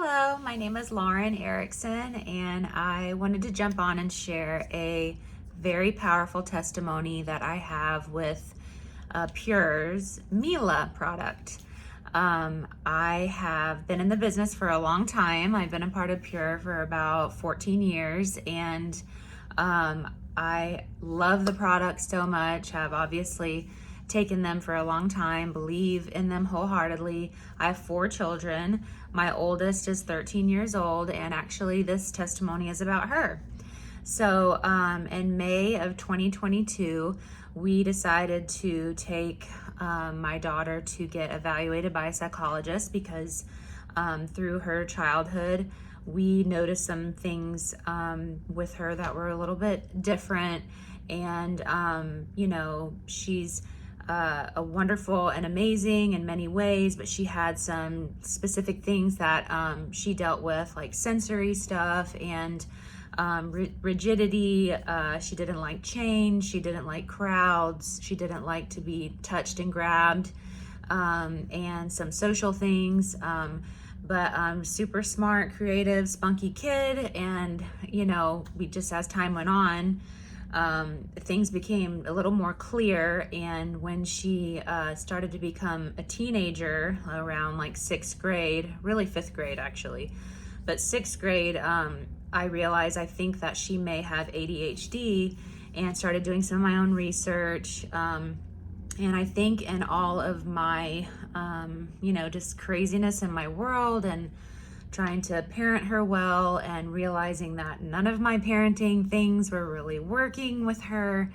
Hello, my name is Lauren Erickson, and I wanted to jump on and share a very powerful testimony that I have with Pure's Mila product. I have been in the business for a long time. I've been a part of Pure for about 14 years, and I love the product so much. I've obviously taken them for a long time, believe in them wholeheartedly. I have 4 children. My oldest is 13 years old, and actually this testimony is about her. So in May of 2022, we decided to take my daughter to get evaluated by a psychologist because through her childhood, we noticed some things with her that were a little bit different. And, she's a wonderful and amazing in many ways, but she had some specific things that she dealt with, like sensory stuff and rigidity. She didn't like change. She didn't like crowds. She didn't like to be touched and grabbed, and some social things. But super smart, creative, spunky kid. And, we just, as time went on, things became a little more clear. And when she started to become a teenager around like 6th grade, really 5th grade actually, but 6th grade, I realized I think that she may have ADHD, and started doing some of my own research. And I think in all of my, just craziness in my world and trying to parent her well, and realizing that none of my parenting things were really working with her,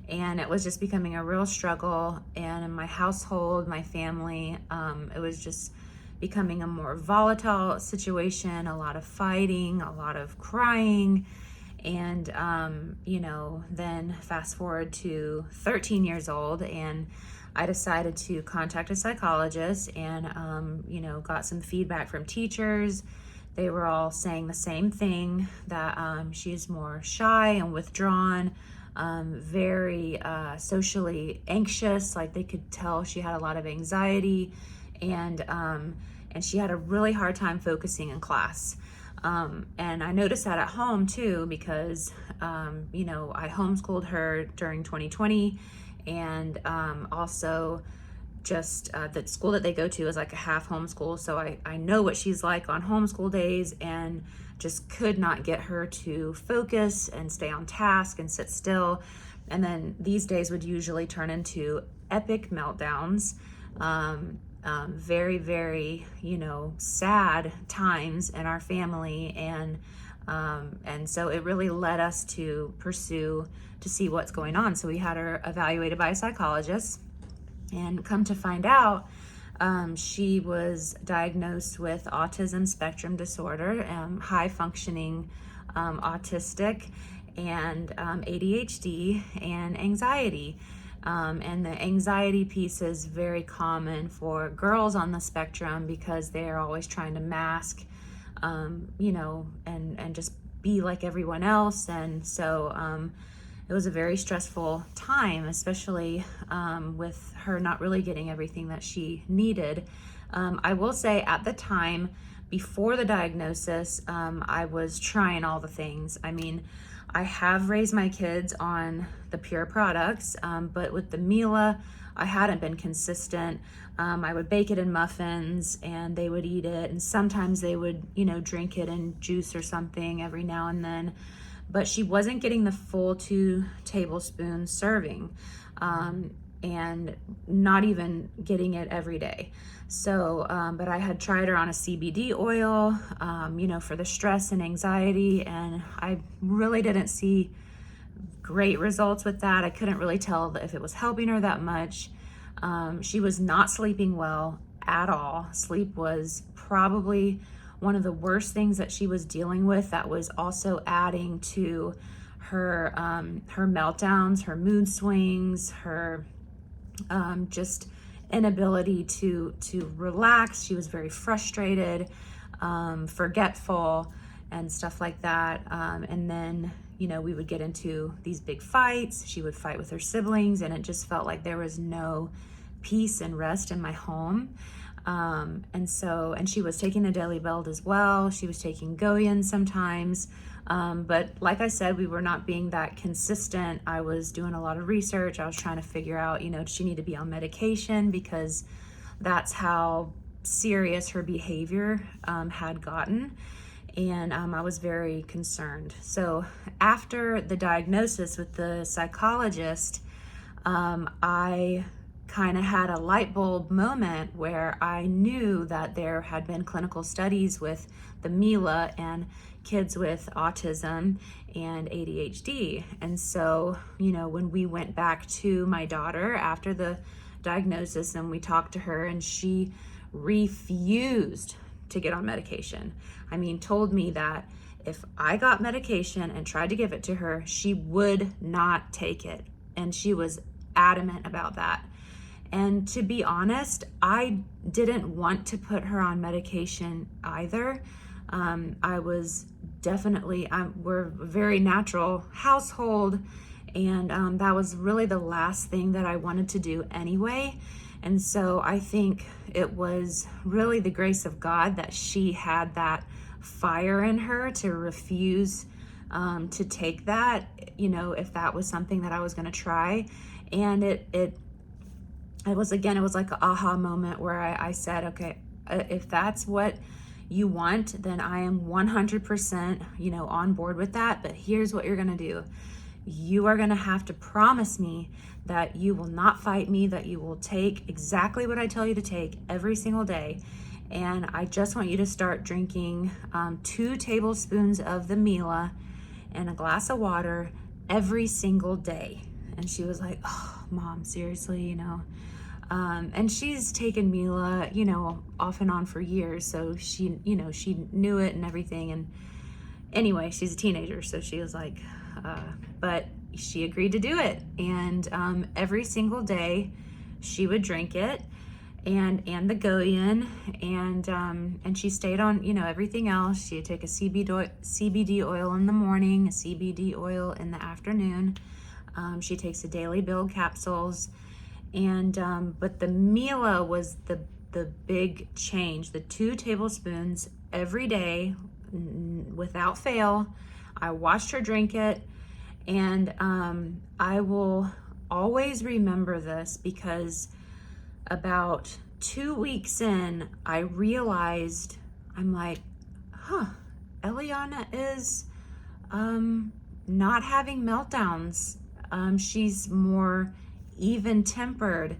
and it was just becoming a real struggle. And in my household, my family, it was just becoming a more volatile situation, a lot of fighting, a lot of crying. And, then fast forward to 13 years old, and I decided to contact a psychologist and, got some feedback from teachers. They were all saying the same thing, that she's more shy and withdrawn, very socially anxious. Like they could tell she had a lot of anxiety, and she had a really hard time focusing in class. And I noticed that at home too, because, I homeschooled her during 2020, and also just the school that they go to is like a half homeschool. So I know what she's like on homeschool days, and just could not get her to focus and stay on task and sit still. And then these days would usually turn into epic meltdowns. Very, very, sad times in our family. And so it really led us to pursue to see what's going on. So we had her evaluated by a psychologist, and come to find out, she was diagnosed with autism spectrum disorder, high functioning autistic, and ADHD and anxiety. And the anxiety piece is very common for girls on the spectrum, because they're always trying to mask, and just be like everyone else. And so it was a very stressful time, especially with her not really getting everything that she needed. I will say at the time, before the diagnosis, I was trying all the things. I mean, I have raised my kids on the Pure products, but with the Mila, I hadn't been consistent. I would bake it in muffins, and they would eat it, and sometimes they would, drink it in juice or something every now and then. But she wasn't getting the full 2 tablespoons serving, and not even getting it every day. So, but I had tried her on a CBD oil, for the stress and anxiety, and I really didn't see great results with that. I couldn't really tell if it was helping her that much. She was not sleeping well at all. Sleep was probably one of the worst things that she was dealing with. That was also adding to her meltdowns, her mood swings, her just inability to relax. She was very frustrated, forgetful, and stuff like that. And then, we would get into these big fights. She would fight with her siblings, and it just felt like there was no peace and rest in my home. And she was taking the Daily Belt as well. She was taking Goyen sometimes. But like I said, we were not being that consistent. I was doing a lot of research. I was trying to figure out, does she need to be on medication, because that's how serious her behavior had gotten. And I was very concerned. So after the diagnosis with the psychologist, I kind of had a light bulb moment where I knew that there had been clinical studies with the Mila and kids with autism and ADHD. And so, when we went back to my daughter after the diagnosis and we talked to her, and she refused to get on medication. I mean, told me that if I got medication and tried to give it to her, she would not take it. And she was adamant about that. And to be honest, I didn't want to put her on medication either. I was definitely, we're a very natural household, and that was really the last thing that I wanted to do anyway. And so I think it was really the grace of God that she had that fire in her to refuse to take that, if that was something that I was going to try. And it was like an aha moment where I said, okay, if that's what you want, then I am 100%, on board with that. But here's what you're going to do. You are going to have to promise me that you will not fight me, that you will take exactly what I tell you to take every single day. And I just want you to start drinking 2 tablespoons of the Mila and a glass of water every single day. And she was like, oh, Mom, seriously, and she's taken Mila, off and on for years. So she knew it and everything. And anyway, she's a teenager. So she was like, but she agreed to do it. And every single day she would drink it and the Goyen, and she stayed on, everything else. She'd take a CBD oil in the morning, a CBD oil in the afternoon. She takes the Daily Build capsules. And but the Mila was the big change. The 2 tablespoons every day without fail. I watched her drink it, and I will always remember this, because about 2 weeks in, I realized, I'm like, Eliana is not having meltdowns. She's more even-tempered.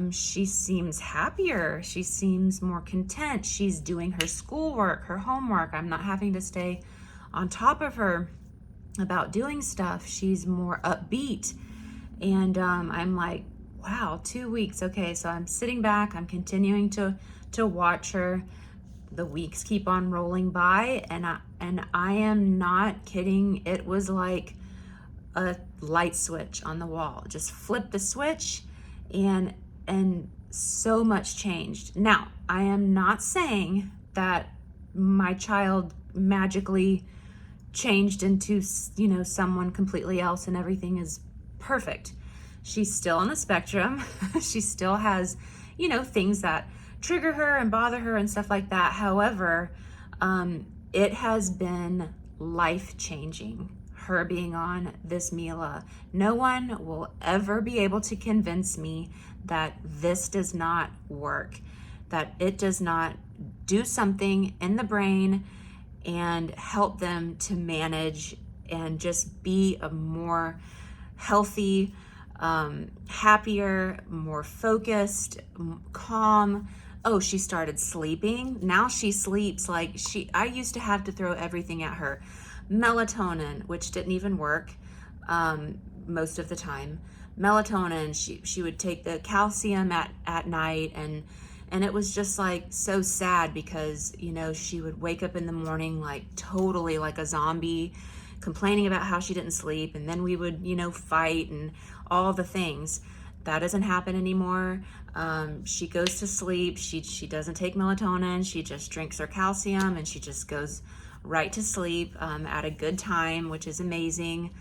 She seems happier. She seems more content. She's doing her schoolwork, her homework. I'm not having to stay on top of her about doing stuff. She's more upbeat. And I'm like, wow, 2 weeks. Okay, so I'm sitting back. I'm continuing to watch her. The weeks keep on rolling by, and I am not kidding. It was like a light switch on the wall. Just flip the switch, and so much changed. Now, I am not saying that my child magically changed into, someone completely else and everything is perfect. She's still on the spectrum. She still has, things that trigger her and bother her and stuff like that. However, it has been life-changing, her being on this Mila. No one will ever be able to convince me that this does not work, that it does not do something in the brain and help them to manage and just be a more healthy, happier, more focused, calm. Oh, she started sleeping. Now she sleeps like I used to have to throw everything at her. Melatonin, which didn't even work most of the time. Melatonin, she would take the calcium at night, and it was just like so sad because, she would wake up in the morning like totally like a zombie, complaining about how she didn't sleep, and then we would, fight and all the things. That doesn't happen anymore. She goes to sleep. She doesn't take melatonin. She just drinks her calcium, and she just goes right to sleep at a good time, which is amazing.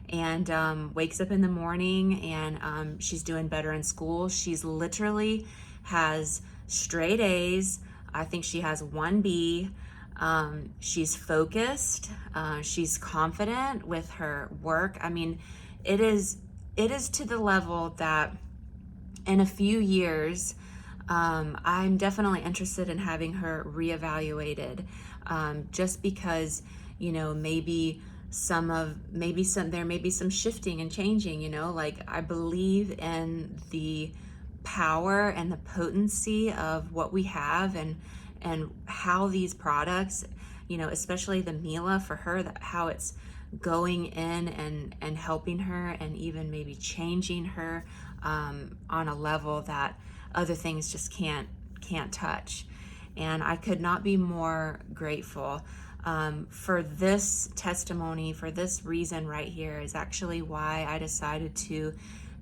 And wakes up in the morning, and she's doing better in school. She's literally has straight A's. I think she has 1B. She's focused. She's confident with her work. I mean, it is to the level that in a few years, I'm definitely interested in having her reevaluated, just because, you know, there may be some shifting and changing, you know, like I believe in the power and the potency of what we have, and how these products, you know, especially the Mila for her, that how it's going in and helping her, and even maybe changing her on a level that other things just can't touch. And I could not be more grateful for this testimony. For this reason right here is actually why I decided to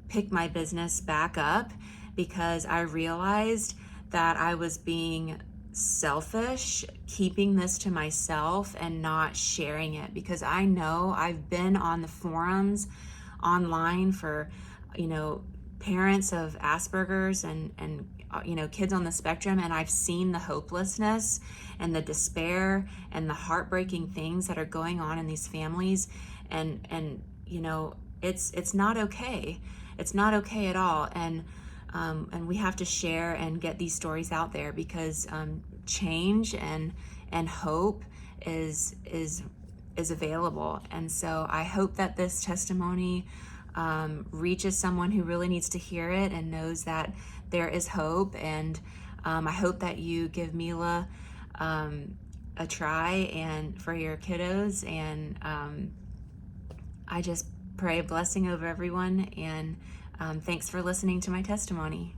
pick my business back up, because I realized that I was being selfish keeping this to myself and not sharing it, because I know I've been on the forums online for, you know, parents of Asperger's and you know, kids on the spectrum, and I've seen the hopelessness and the despair and the heartbreaking things that are going on in these families, and you know, it's not okay. It's not okay at all. And we have to share and get these stories out there, because change and hope is available. And so I hope that this testimony reaches someone who really needs to hear it and knows that there is hope. And I hope that you give Mila a try and for your kiddos. And I just pray a blessing over everyone. And thanks for listening to my testimony.